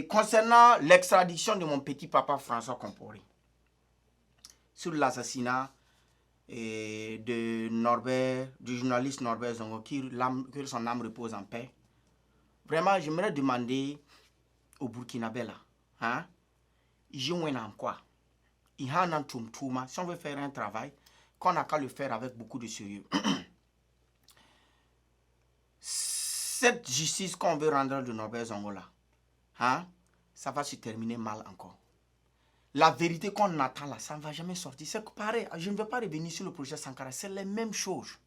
concernant l'extradition de mon petit papa François Compaoré, sur l'assassinat de Norbert, du journaliste Norbert Zongo, que son âme repose en paix. Vraiment, j'aimerais demander au Burkinabé là, hein, si on veut faire un travail, qu'on n'a qu'à le faire avec beaucoup de sérieux. Cette justice qu'on veut rendre de Norbert Zongo là, hein, ça va se terminer mal encore. La vérité qu'on attend là, ça ne va jamais sortir. C'est pareil, je ne vais pas revenir sur le projet Sankara, c'est les mêmes choses.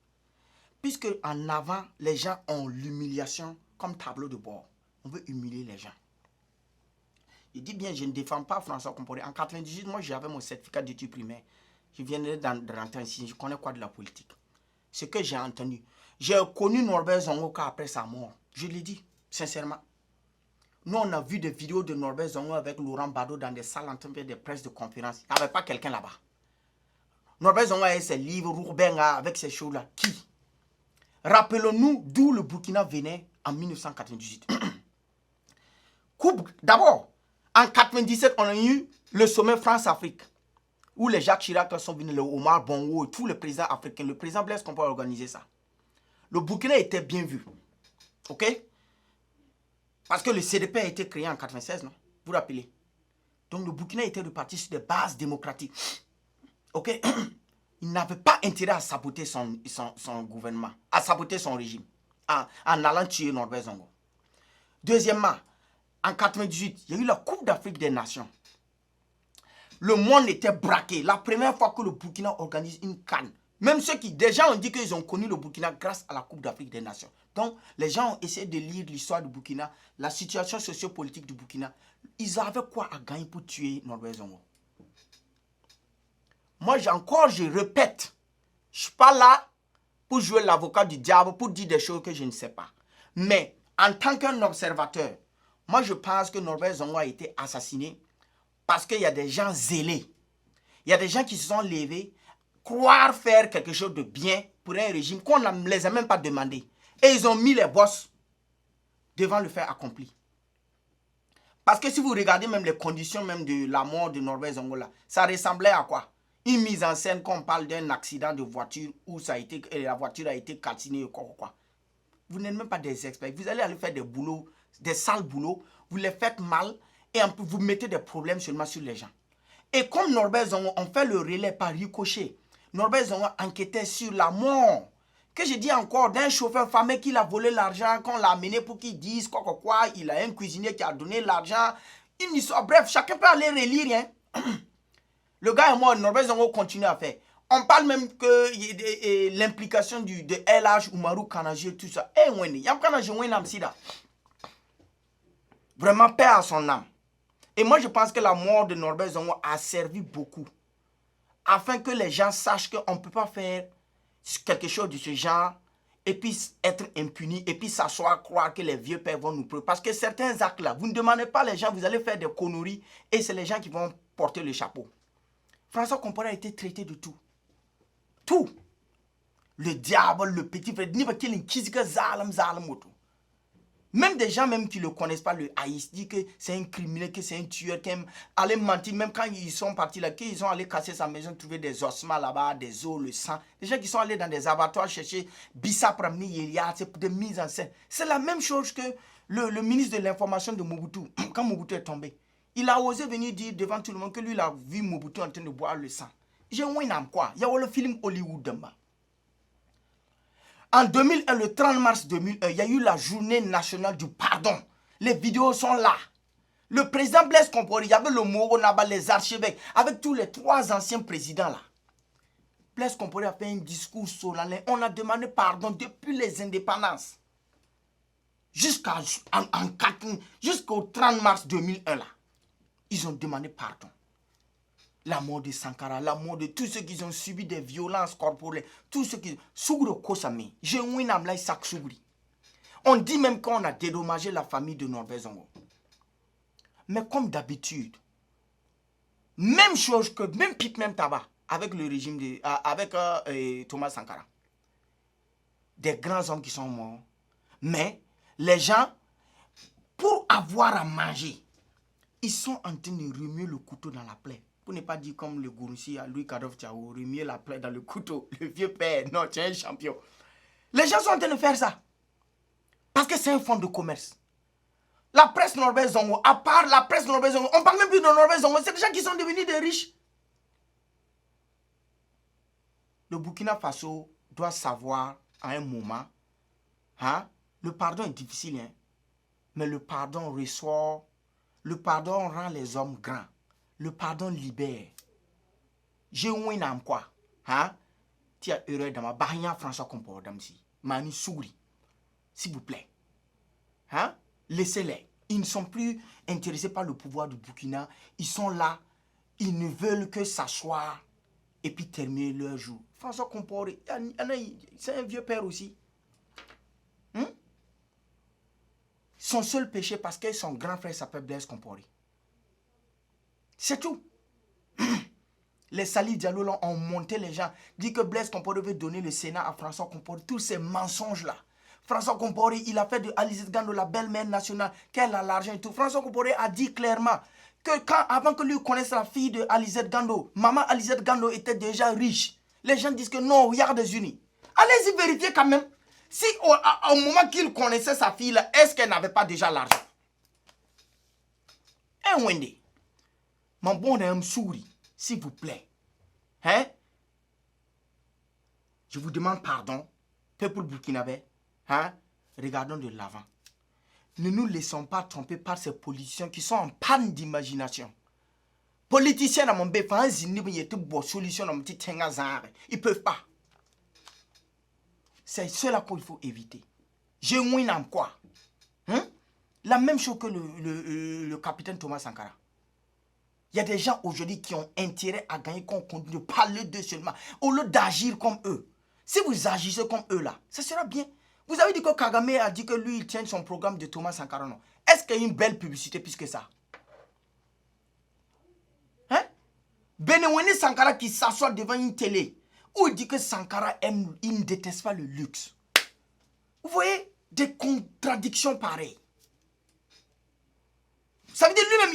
Puisque en avant, les gens ont l'humiliation comme tableau de bord. On veut humilier les gens. Je dis bien, je ne défends pas François Compaoré. En 98, moi j'avais mon certificat d'études primaires. Je viens de rentrer ici, je connais quoi de la politique. Ce que j'ai entendu. J'ai connu Norbert Zongo après sa mort. Je l'ai dit, sincèrement. Nous, on a vu des vidéos de Norbert Zongo avec Laurent Bado dans des salles en train de faire des presses de conférences. Il n'y avait pas quelqu'un là-bas. Norbert Zongo avec ses livres, Rourbenga avec ses choses-là. Qui? Rappelons-nous d'où le Burkina venait en 1998. D'abord, en 1997, on a eu le sommet France-Afrique, où les Jacques Chirac sont venus, le Omar Bongo, et tous les présidents africains. Le président Blaise Compaoré a organisé ça. Le Burkina était bien vu. Ok? Parce que le CDP a été créé en 1996, non? Vous vous rappelez? Donc le Burkina était reparti sur des bases démocratiques. Ok? Il n'avait pas intérêt à saboter son gouvernement, à saboter son régime, en allant tuer Norbert Zongo. Deuxièmement, en 1998, il y a eu la Coupe d'Afrique des Nations. Le monde était braqué. La première fois que le Burkina organise une CAN. Même ceux qui, déjà, ont dit qu'ils ont connu le Burkina grâce à la Coupe d'Afrique des Nations. Donc, les gens ont essayé de lire l'histoire du Burkina, la situation sociopolitique du Burkina. Ils avaient quoi à gagner pour tuer Norbert Zongo? Moi, je répète, je ne suis pas là pour jouer l'avocat du diable, pour dire des choses que je ne sais pas. Mais, en tant qu'un observateur, moi, je pense que Norbert Zongo a été assassiné parce qu'il y a des gens zélés. Il y a des gens qui se sont levés, croire faire quelque chose de bien pour un régime qu'on ne les a même pas demandé. Et ils ont mis les boss devant le fait accompli. Parce que si vous regardez même les conditions même de la mort de Norbert Zongo là, ça ressemblait à quoi? Une mise en scène qu'on parle d'un accident de voiture où la voiture a été calcinée ou quoi. Vous n'êtes même pas des experts. Vous allez aller faire des boulots, des sales boulots, vous les faites mal et vous mettez des problèmes seulement sur les gens. Et comme Norbert Zongo, on fait le relais par ricochet. Norbert Zongo enquêtait sur la mort. Que je dis encore, d'un chauffeur fameux qui a volé l'argent, qu'on l'a amené pour qu'il dise quoi. Il a un cuisinier qui a donné l'argent. Une histoire, bref, chacun peut aller relire. Hein. Le gars est mort, Norbert Zongo continue à faire. On parle même que l'implication de LH, Oumarou, Kanajé, tout ça. Eh, Wendy, Yam Kanajé, Wenam Sida. Vraiment, paix à son âme. Et moi, je pense que la mort de Norbert Zongo a servi beaucoup. Afin que les gens sachent qu'on ne peut pas faire quelque chose de ce genre et puis être impuni et puis s'asseoir, croire que les vieux pères vont nous prendre. Parce que certains actes-là, vous ne demandez pas les gens, vous allez faire des conneries et c'est les gens qui vont porter le chapeau. François Compaoré a été traité de tout. Tout. Le diable, le petit frère, même des gens même qui ne le connaissent pas, le haïssent, disent que c'est un criminel, que c'est un tueur, qui aime aller mentir. Même quand ils sont partis là, qu'ils sont allés casser sa maison, trouver des ossements là-bas, des os, le sang. Des gens qui sont allés dans des abattoirs chercher Bissap Ramni Yelia, c'est des mises en scène. C'est la même chose que le ministre de l'information de Mobutu, quand Mobutu est tombé. Il a osé venir dire devant tout le monde que lui, il a vu Mobutu en train de boire le sang. J'ai un win quoi. Il y a le film Hollywood d'en-bas. En 2001, le 30 mars 2001, il y a eu la journée nationale du pardon. Les vidéos sont là. Le président Blaise Compaoré, il y avait le Moro Naba, les archevêques, avec tous les 3 anciens présidents là. Blaise Compaoré a fait un discours solennel. On a demandé pardon depuis les indépendances. Jusqu'au 30 mars 2001 là. Ils ont demandé pardon. La mort de Sankara, la mort de tous ceux qui ont subi des violences corporelles, tous ceux qui... On dit même qu'on a dédommagé la famille de Norbert Zongo. Mais comme d'habitude, même chose que, même pipe, même tabac, avec le régime de... avec Thomas Sankara. Des grands hommes qui sont morts. Mais les gens, pour avoir à manger, ils sont en train de remuer le couteau dans la plaie. Pour ne pas dire comme le Gouroussi à Louis Kadov Tiao, remuer la plaie dans le couteau. Le vieux père, non, tu es un champion. Les gens sont en train de faire ça. Parce que c'est un fonds de commerce. La presse Norbert Zongo, à part la presse Norbert Zongo, on ne parle même plus de Norbert Zongo, c'est des gens qui sont devenus des riches. Le Burkina Faso doit savoir à un moment, hein, le pardon est difficile, hein, mais le pardon ressort, le pardon rend les hommes grands, le pardon libère. J'ai un quoi, hein, tu as heureux dans ma barrière François Compaoré d'Amsi, Mani Souri, s'il vous plaît, hein, laissez-les. Ils ne sont plus intéressés par le pouvoir du Burkina, ils sont là, ils ne veulent que s'asseoir et puis terminer leur jour. François Compaoré, c'est un vieux père aussi. Son seul péché, parce que son grand frère s'appelle Blaise Compaoré. C'est tout. Les Salih Diallo ont monté les gens, dit que Blaise Compaoré veut donner le Sénat à François Compaoré. Tous ces mensonges-là. François Compaoré, il a fait de Alizette Gando la belle-mère nationale, qu'elle a l'argent et tout. François Compaoré a dit clairement que avant que lui connaisse la fille de Alizette Gando, maman Alizette Gando était déjà riche. Les gens disent que non, regarde des unis. Allez-y vérifier quand même. Si au moment qu'il connaissait sa fille, est-ce qu'elle n'avait pas déjà l'argent? Un Wende, mon bon homme souris, s'il vous plaît. Hein? Je vous demande pardon, peuple burkinabé. Hein? Regardons de l'avant. Ne nous laissons pas tromper par ces politiciens qui sont en panne d'imagination. Politiciens dans mon béfan, ils ne solution dans mon petit tengazare. Ils ne peuvent pas. C'est cela qu'il faut éviter. J'ai un quoi? Hein? La même chose que le capitaine Thomas Sankara. Il y a des gens aujourd'hui qui ont intérêt à gagner qu'on continue de parler d'eux seulement, au lieu d'agir comme eux. Si vous agissez comme eux là, ça sera bien. Vous avez dit que Kagame a dit que lui, il tient son programme de Thomas Sankara, non? Est-ce qu'il y a une belle publicité plus que ça? Hein? Benewene Sankara qui s'assoit devant une télé, où il dit que Sankara aime, il ne déteste pas le luxe. Vous voyez des contradictions pareilles. Ça veut dire lui-même,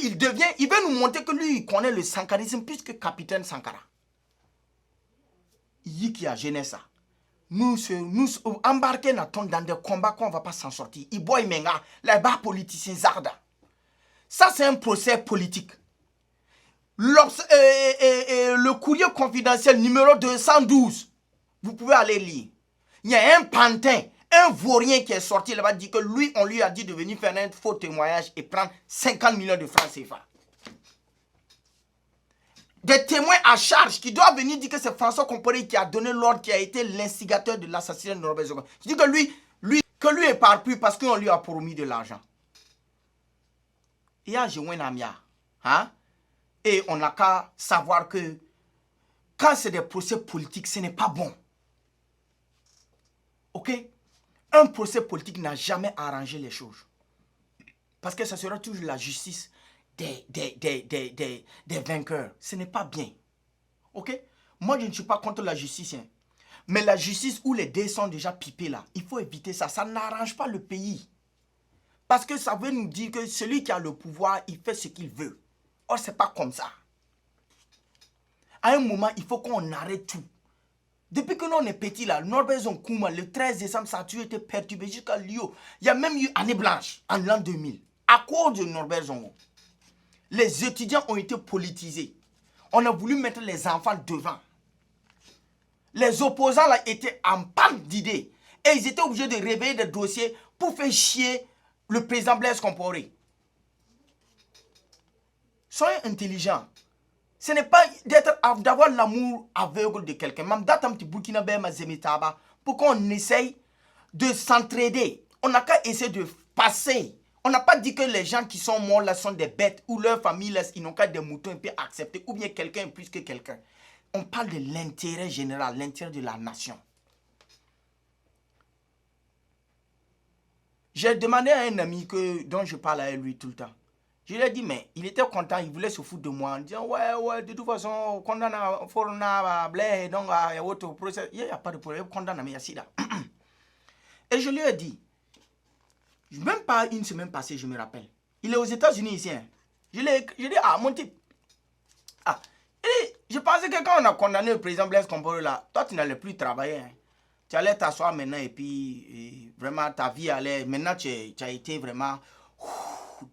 il veut nous montrer que lui, il connaît le sankarisme plus que capitaine Sankara. Il dit qu'il y a jeunesse ça. Nous embarquer dans des combats qu'on ne va pas s'en sortir. Il boit, il menga, les bas politiciens zarda. Ça, c'est un procès politique. Le courrier confidentiel numéro 212, vous pouvez aller lire. Il y a un pantin, un vaurien qui est sorti là-bas, dit que lui, on lui a dit de venir faire un faux témoignage et prendre 50 millions de francs CFA. Des témoins à charge qui doivent venir dire que c'est François Compaoré qui a donné l'ordre, qui a été l'instigateur de l'assassinat de Norbert Zongo. Je dis que lui est parplu parce qu'on lui a promis de l'argent. Il y a joué un amia. Hein? Et on n'a qu'à savoir que quand c'est des procès politiques, ce n'est pas bon. Ok? Un procès politique n'a jamais arrangé les choses. Parce que ça sera toujours la justice des vainqueurs. Ce n'est pas bien. Ok? Moi, je ne suis pas contre la justice. Hein. Mais la justice où les dés sont déjà pipés là, il faut éviter ça. Ça n'arrange pas le pays. Parce que ça veut nous dire que celui qui a le pouvoir, il fait ce qu'il veut. Or, ce n'est pas comme ça. À un moment, il faut qu'on arrête tout. Depuis que nous on est petit là, Norbert Zonkouma, le 13 décembre, ça a toujours été perturbé jusqu'à Lyon. Il y a même eu année blanche en l'an 2000. À cause de Norbert Zongo. Les étudiants ont été politisés. On a voulu mettre les enfants devant. Les opposants là étaient en panne d'idées. Et ils étaient obligés de réveiller des dossiers pour faire chier le président Blaise Compaoré. Soyez intelligents. Ce n'est pas d'avoir l'amour aveugle de quelqu'un. Même d'attendre Burkina Faso pour qu'on essaye de s'entraider. On n'a qu'à essayer de passer. On n'a pas dit que les gens qui sont morts là sont des bêtes ou leur famille là, ils n'ont qu'à des moutons et puis accepter. Ou bien quelqu'un est plus que quelqu'un. On parle de l'intérêt général, l'intérêt de la nation. J'ai demandé à un ami dont je parle avec lui tout le temps. Je lui ai dit, mais il était content, il voulait se foutre de moi en disant, ouais, de toute façon, condamne, donc il y a autre procès. Il n'y a pas de problème, condamne, mais il y a sida. Et je lui ai dit, Même pas une semaine passée, je me rappelle. Il est aux États-Unis ici. Hein. Je dis, ah, mon type. Ah, et je pensais que quand on a condamné le président Blaise Compaoré là, toi, tu n'allais plus travailler. Hein. Tu allais t'asseoir maintenant et puis vraiment ta vie allait. Maintenant, tu as été vraiment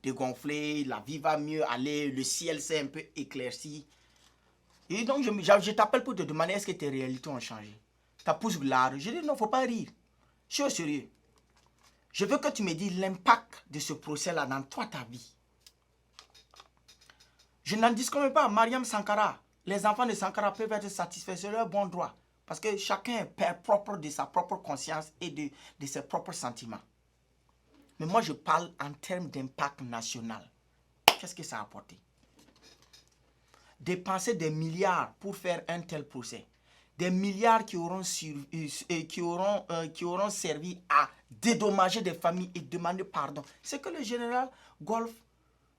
dégonflé, la vie va mieux aller, le ciel s'est un peu éclairci. Et donc, je t'appelle pour te demander est-ce que tes réalités ont changé. Ta pousse large. Je dis non, il ne faut pas rire. Je suis au sérieux. Je veux que tu me dises l'impact de ce procès-là dans toi, ta vie. Je n'en discute pas. Mariam Sankara, les enfants de Sankara peuvent être satisfaits, c'est leur bon droit. Parce que chacun est père propre de sa propre conscience et de ses propres sentiments. Mais moi, je parle en termes d'impact national. Qu'est-ce que ça a apporté? Dépenser des milliards pour faire un tel procès. Des milliards qui auront servi à dédommager des familles et demander pardon. C'est que le général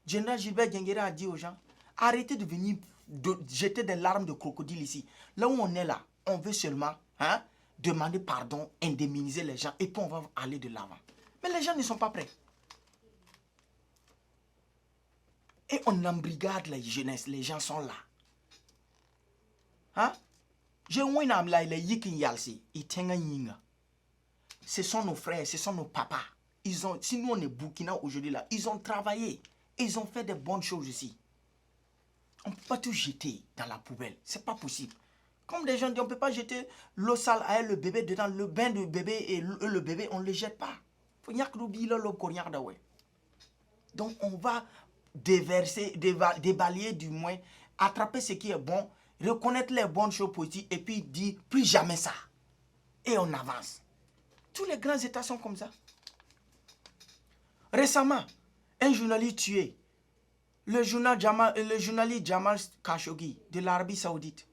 général Gilbert Diengere a dit aux gens, arrêtez de venir jeter des larmes de crocodile ici. Là où on est là, on veut seulement demander pardon, indemniser les gens et puis on va aller de l'avant. Mais les gens ne sont pas prêts. Et on embrigade la jeunesse, les gens sont là. Hein? Ce sont nos frères, ce sont nos papas. Si nous on est Burkina aujourd'hui là, ils ont travaillé. Ils ont fait des bonnes choses ici. On ne peut pas tout jeter dans la poubelle. C'est pas possible. Comme des gens disent, on ne peut pas jeter l'eau sale à le bébé dedans, le bain de bébé et le bébé, on ne le jette pas. Donc on va débalayer du moins, attraper ce qui est bon, reconnaître les bonnes choses positives et puis dire plus jamais ça. Et on avance. Tous les grands États sont comme ça. Récemment, un journaliste tué. Le journaliste Jamal Khashoggi de l'Arabie Saoudite.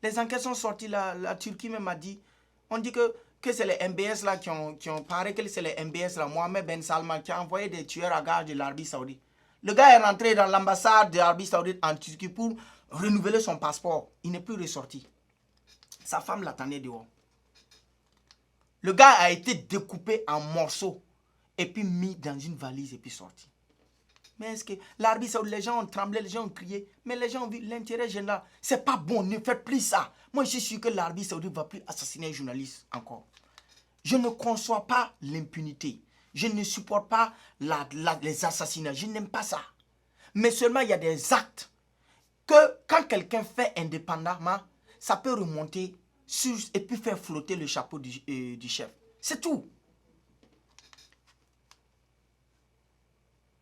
Les enquêtes sont sorties, la Turquie même a dit, on dit que c'est les MBS là qui ont parlé que c'est les MBS là, Mohamed Ben Salman qui a envoyé des tueurs à gages de l'Arabie Saoudite. Le gars est rentré dans l'ambassade de l'Arabie Saoudite en Turquie pour renouveler son passeport. Il n'est plus ressorti. Sa femme l'attendait dehors. Le gars a été découpé en morceaux et puis mis dans une valise et puis sorti. Mais est-ce que l'Arabie Saoudite, les gens ont tremblé, les gens ont crié, mais les gens ont vu l'intérêt général. C'est pas bon, ne faites plus ça. Moi, je suis sûr que l'Arabie Saoudite ne va plus assassiner un journaliste encore. Je ne conçois pas l'impunité. Je ne supporte pas les assassinats. Je n'aime pas ça. Mais seulement, il y a des actes que quand quelqu'un fait indépendamment, ça peut remonter et puis faire flotter le chapeau du chef. C'est tout.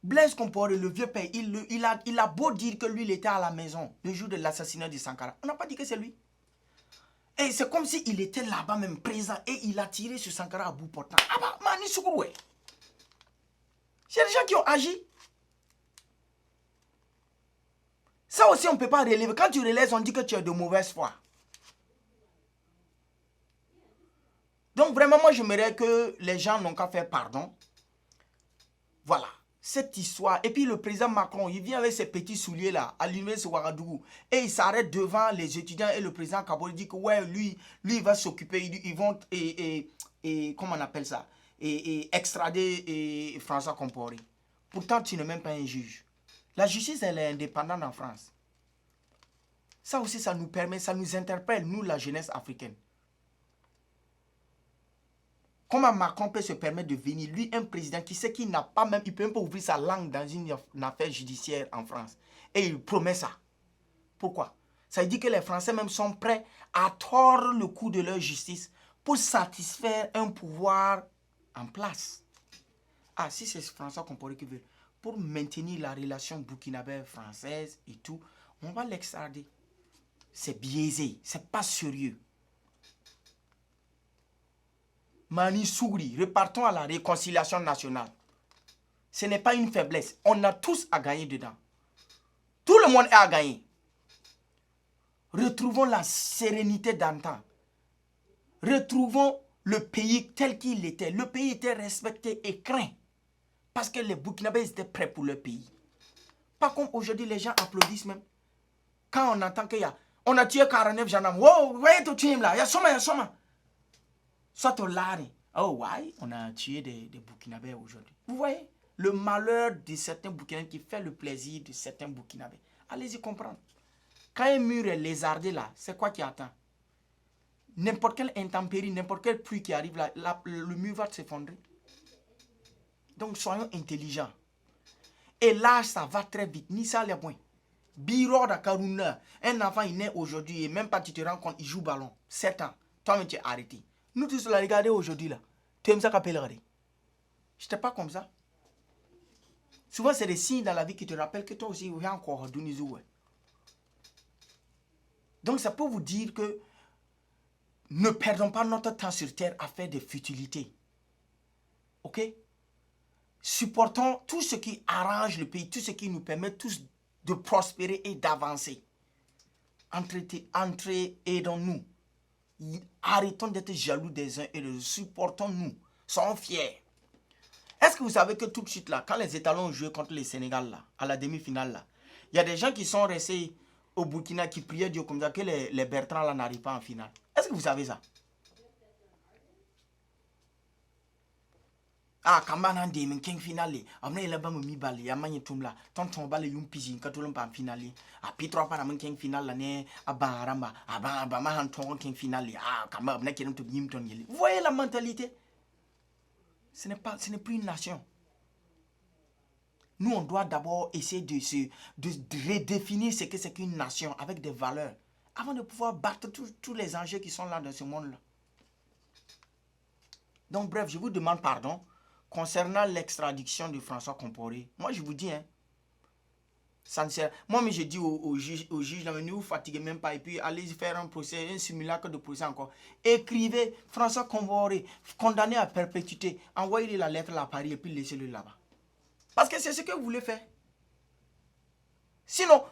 Blaise Compaoré, le vieux père, il a beau dire que lui, il était à la maison le jour de l'assassinat de Sankara. On n'a pas dit que c'est lui. Et c'est comme s'il était là-bas même présent et il a tiré sur Sankara à bout portant. Ah bah, Mani Soukourou. C'est des gens qui ont agi. Ça aussi, on ne peut pas relever. Quand tu relèves, on dit que tu es de mauvaise foi. Donc vraiment, moi, j'aimerais que les gens n'ont qu'à faire pardon. Voilà. Cette histoire. Et puis le président Macron, il vient avec ses petits souliers là, à l'université Ouagadougou. Et il s'arrête devant les étudiants et le président Kabore dit que ouais, lui il va s'occuper, ils vont, comment on appelle ça, extrader François Compaoré. Pourtant, tu n'es même pas un juge. La justice, elle est indépendante en France. Ça aussi, ça nous permet, ça nous interpelle, nous, la jeunesse africaine. Comment Macron peut se permettre de venir, lui, un président qui sait qu'il n'a pas même, il ne peut même pas ouvrir sa langue dans une affaire judiciaire en France. Et il promet ça. Pourquoi? Ça veut dire que les Français même sont prêts à tordre le cou de leur justice pour satisfaire un pouvoir en place. Ah, si c'est François Compaoré qui veut, pour maintenir la relation burkinabé-française et tout, on va l'extrader. C'est biaisé, c'est pas sérieux. Mani Sougri, repartons à la réconciliation nationale. Ce n'est pas une faiblesse. On a tous à gagner dedans. Tout le monde est à gagner. Retrouvons la sérénité d'antan. Retrouvons le pays tel qu'il était. Le pays était respecté et craint. Parce que les Burkinabés étaient prêts pour leur pays. Pas comme aujourd'hui, les gens applaudissent même. Quand on entend qu'il y a... On a tué 49 gendarmes. Wow, voyez tout le là. Il y a Soma. Soit au lari. Oh, ouais, on a tué des Burkinabés aujourd'hui. Vous voyez le malheur de certains Burkinabés qui fait le plaisir de certains Burkinabés. Allez-y comprendre. Quand un mur est lézardé là, c'est quoi qui attend? N'importe quelle intempérie, n'importe quelle pluie qui arrive là, le mur va s'effondrer. Donc soyons intelligents. Et là, ça va très vite. Ni ça les points. Biro da Karuna. Un enfant il naît aujourd'hui et même pas tu te rends compte, il joue ballon. 7 ans. Toi-même tu es arrêté. Nous tous la regarder aujourd'hui là. Tu aimes ça qu'à regarder. Je n'étais pas comme ça. Souvent c'est des signes dans la vie qui te rappellent que toi aussi il y a encore Dunizou. Donc ça peut vous dire que ne perdons pas notre temps sur terre à faire des futilités. Ok? Supportons tout ce qui arrange le pays, tout ce qui nous permet tous de prospérer et d'avancer. Aidons-nous. Arrêtons d'être jaloux des uns et des autres. Supportons-nous. Soyons fiers. Est-ce que vous savez que tout de suite là, quand les étalons ont joué contre le Sénégal là, à la demi-finale là, il y a des gens qui sont restés au Burkina qui priaient Dieu comme ça que les Bertrand là n'arrivent pas en finale. Est-ce que vous savez ça? Ah, kambana ndeme king finale. Amna ila ba mi bali amanye tumla. Tonton bali yum piji katulum pa finale. A pitro pa na king finale la ne abaramba. Aba ma han ton king finale. Ah, kamba amna kirim to bim ton yeli. Vous voyez la mentalité? Ce n'est plus une nation. Nous, on doit d'abord essayer de redéfinir ce que c'est qu'une nation avec des valeurs avant de pouvoir battre tous les enjeux qui sont là dans ce monde-là. Donc, bref, je vous demande pardon concernant l'extradition de François Compaoré. Moi, je vous dis, hein, ça ne sert. Moi, mais je dis au juge, ne vous fatiguez même pas et puis allez faire un procès, un simulacre de procès encore. Écrivez François Compaoré, condamné à perpétuité, envoyez-lui la lettre à Paris et puis laissez-le là-bas. Parce que c'est ce que vous voulez faire. Sinon,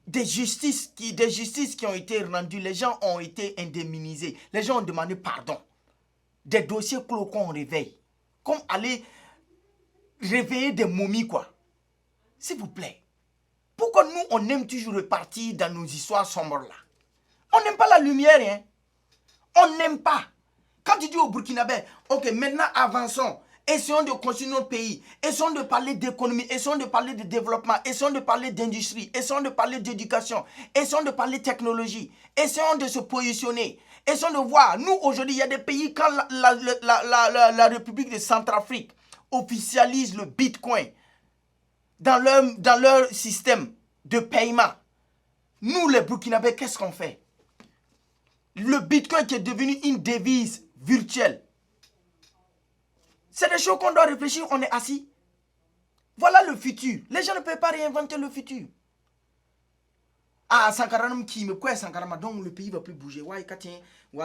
des justices qui ont été rendues, les gens ont été indemnisés, les gens ont demandé pardon. Des dossiers clos qu'on réveille. Comme aller réveiller des momies, quoi. S'il vous plaît. Pourquoi nous, on aime toujours repartir dans nos histoires sombres là? On n'aime pas la lumière, hein? On n'aime pas. Quand tu dis au Burkinabé, ok, maintenant avançons. Essayons de construire notre pays. Essayons de parler d'économie. Essayons de parler de développement. Essayons de parler d'industrie. Essayons de parler d'éducation. Essayons de parler de technologie. Essayons de se positionner. Essayons de voir. Nous, aujourd'hui, il y a des pays, quand la République de Centrafrique officialise le Bitcoin dans leur système de paiement, nous, les Burkinabés, qu'est-ce qu'on fait? Le Bitcoin qui est devenu une devise virtuelle. C'est des choses qu'on doit réfléchir, on est assis. Voilà le futur. Les gens ne peuvent pas réinventer le futur. Ah, Sankara qui me quoi Sankara, donc le pays ne va plus bouger. Ouais,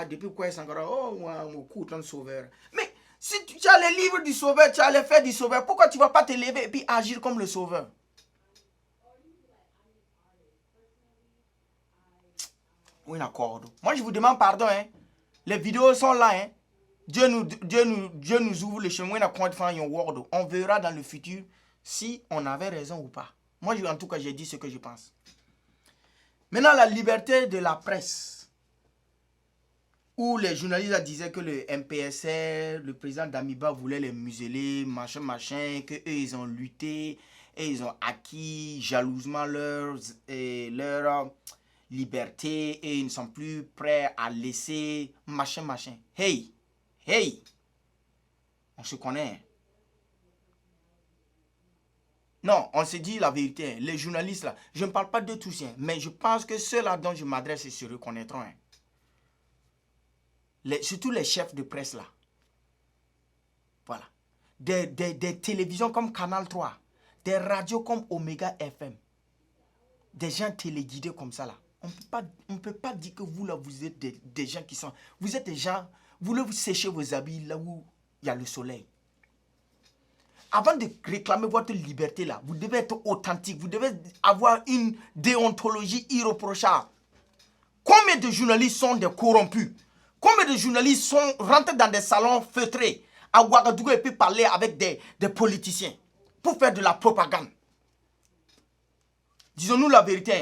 depuis quoi Sankara, oh, mon coup, ton sauveur. Mais si tu as les livres du sauveur, tu as les faits du sauveur, pourquoi tu ne vas pas te lever et puis agir comme le sauveur? Oui, d'accord. Moi, je vous demande pardon. Hein. Les vidéos sont là. Hein. Dieu nous ouvre le chemin. On verra dans le futur si on avait raison ou pas. Moi, en tout cas, j'ai dit ce que je pense. Maintenant, la liberté de la presse. Où les journalistes disaient que le MPSR, le président d'Amiba voulait les museler, machin, qu'eux, ils ont lutté et ils ont acquis jalousement leur liberté et ils ne sont plus prêts à laisser machin. Hey, on se connaît. Non, on se dit la vérité. Les journalistes là, je ne parle pas de tous, mais je pense que ceux-là dont je m'adresse se reconnaîtront. Surtout les chefs de presse là. Voilà. Des télévisions comme Canal 3, des radios comme Omega FM, des gens téléguidés comme ça là. On ne peut pas dire que vous là, vous êtes des gens qui sont... Vous êtes des gens, vous voulez vous sécher vos habits là où il y a le soleil. Avant de réclamer votre liberté là, vous devez être authentique, vous devez avoir une déontologie irréprochable. Combien de journalistes sont des corrompus? Combien de journalistes sont rentrés dans des salons feutrés à Ouagadougou et puis parler avec des politiciens pour faire de la propagande? Disons-nous la vérité.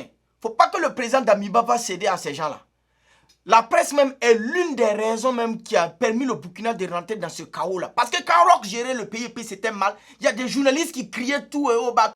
Il ne faut pas que le président d'Amiba va céder à ces gens-là. La presse même est l'une des raisons même qui a permis le Burkina de rentrer dans ce chaos-là. Parce que quand Roch gérait le pays et puis c'était mal, il y a des journalistes qui criaient tout et haut bas